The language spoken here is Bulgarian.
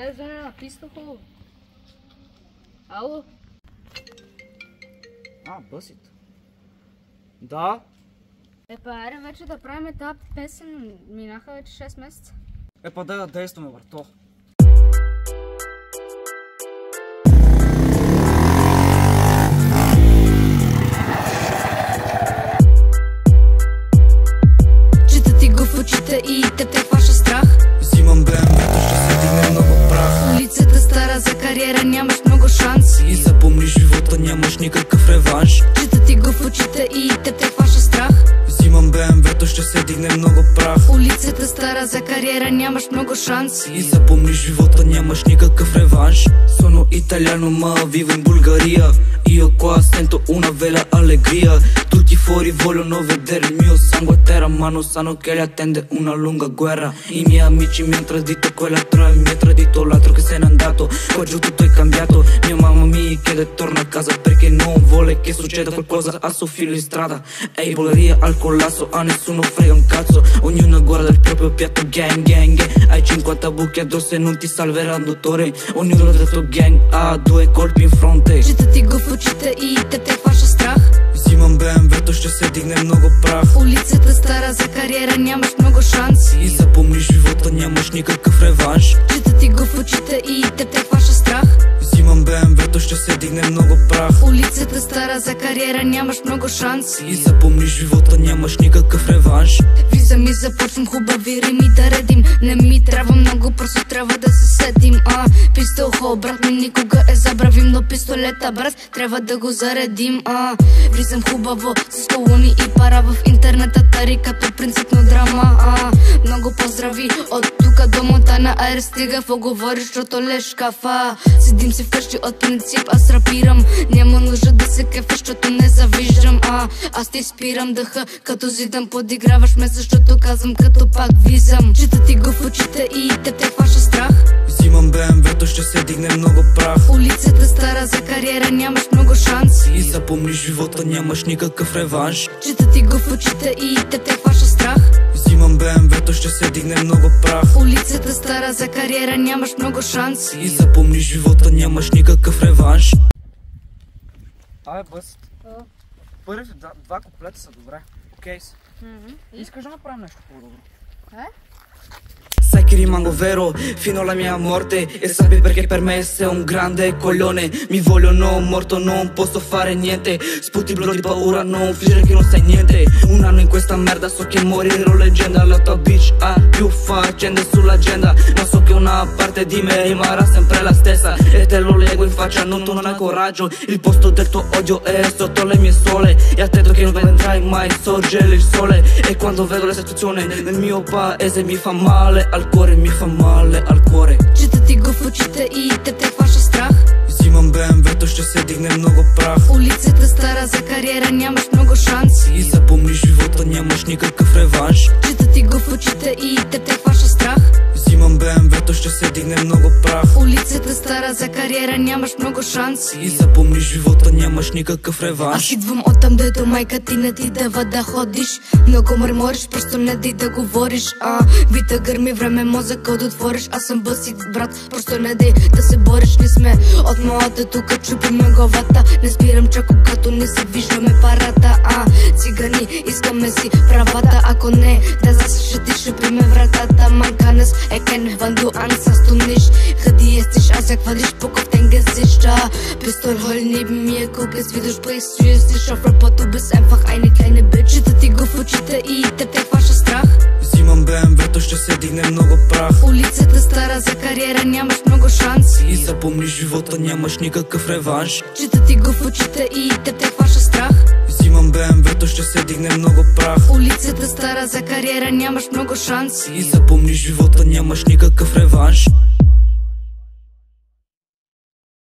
Звъня на Пистово. Ало? Бъсит. Да? Айде вече да правим тази песен. Минаха вече 6 месеца. Да действаме, брато. Чита ти го в очите и те хваща страх. Взимам БМВ-то, ще се дигне много прах. Улицата стара, за кариера нямаш много шанс. И запомни живота, нямаш никакъв реванш. Чита ти го в очите и те хваща страх. Взимам БМВ-то, ще се дигне много прах. Улицата stara, за кариера нямаш много шанс. И запомни живота, нямаш никакъв реванш. Sono italiano ma vivo in Bulgaria. Io qua sento una vera allegria. Tutti fuori vogliono vedere il mio sangue a terra, ma non sanno che li attende una lunga guerra. I miei amici mi hanno tradito, quell'altro mi ha tradito, l'altro che se n'è andato. Qua giù tutto è cambiato. Mia mamma mi chiede torna a casa perché non vuole che succeda qualcosa a suo figlio in strada. Ehi, Bulgaria al collasso, a nessuno frega un cazzo. Ognuno guarda il proprio piatto, gang gang gang. Hai 50 buchi addosso e non ti salverà il dottore. Ognuno del tuo gang ha 2 colpi in fronte. Чита ти го в очите и те хваща страх. Взимам БМВ-то, ще се дигне много прах. Улицата стара, за кариера нямаш много шанс. И запомни живота, нямаш никакъв реванш. Чита ти го в очите и те хваща страх. Взимам БМВ-то, ще се дигне много прах. Улицата стара, за кариера нямаш много шанс. И запомни живота, нямаш никакъв реванш. Влизам и започвам хубави рими да редим. Не ми трябва много, просто трябва да се сетим. Пистол, брат ми никога е забравим, но пистолета, брат, трябва да го заредим. Влизам хубаво с колони и пара в интернета, тари като принципно драма. Много поздрави от тука до Монтана, айре стига, какво говориш, защото леш кафа. Седим си вкъщи от принцип, аз рапирам. Няма нужда да се кефа, защото не завиждам. Аз ти спирам дъха, като зидам, подиграваш ме, защото казвам, като пак визам. Чита ти го в очите и те хваща страх. Взимам БМВ-то, ще се дигне много прах. Улицата стара, за кариера нямаш много шанс. И запомни живота, нямаш никакъв реванш. Чита ти го в очите и те хваща страх. Взимам БМВ-то, ще се дигне много прах. Улицата стара, за кариера нямаш много шанс. И запомни живота, нямаш никакъв реванш. Бъсит. Първи два куплета са добре. Окей си. Искаш да направим нещо по-добро? Sai che rimango vero fino alla mia morte. E sappi perché per me sei un grande coglione. Mi vogliono morto, non posso fare niente. Sputi blu di paura, non fingere che non sai niente. Un anno in questa merda, so che morirò leggenda. La tua bitch ha più faccende sull'agenda, ma so che una parte di me rimarrà sempre la stessa. E te lo leggo in faccia, non hai coraggio. Il posto del tuo odio è sotto le mie sole. E attento che non vedrai mai sorgere il sole. E quando vedo la situazione nel mio paese mi fa male al cuore, mi fa male al cuore. Чита ти го в очите и те хваща страх. Взимам БМВ-то, ще се дигне много прах. Улицата стара, за кариера нямаш много шанс. И запомни живота, нямаш никакъв реванш. Чита ти го в очите и те хваща страх. Взимам БМВ-то, ще се дигне много прах. Улицата стара, за кариера нямаш много шанс. И запомни живота, нямаш никакъв реванш. Аз идвам оттам, дето майка ти не ти дава да ходиш. Много мърмориш, просто не дай да говориш. Бита гърми, време мозъка да отвориш. Аз съм бъсит, брат, просто не дай да се бориш. Не сме от моята, тук чупиме главата. Не спирам чак когато не се виждаме парата. Цигани, искаме си правата. Ако не, да засъщи, шупиме вратата. Манканес, eken, wann du Angst hast und nicht. Radierst dich aus, sag, weil ich Bock auf dein Gesicht. Pistol heul neben mir, guck es, wie du sprichst. Fühlst dich auf Rapport, du bist einfach eine kleine Bitch. Чита ти го в очите и те хваща страх. Взимам БМВ-то, ще се дигне много прах. Улицата стара, за кариера нямаш много шанс. И запомни живота, нямаш никакъв реванш. Чита ти го в очите и те хваща страх. Взимам БМВ-то, ще се дигне много прах. Улицата стара, за кариера нямаш много шанс. И запомни живота, нямаш никакъв реванш.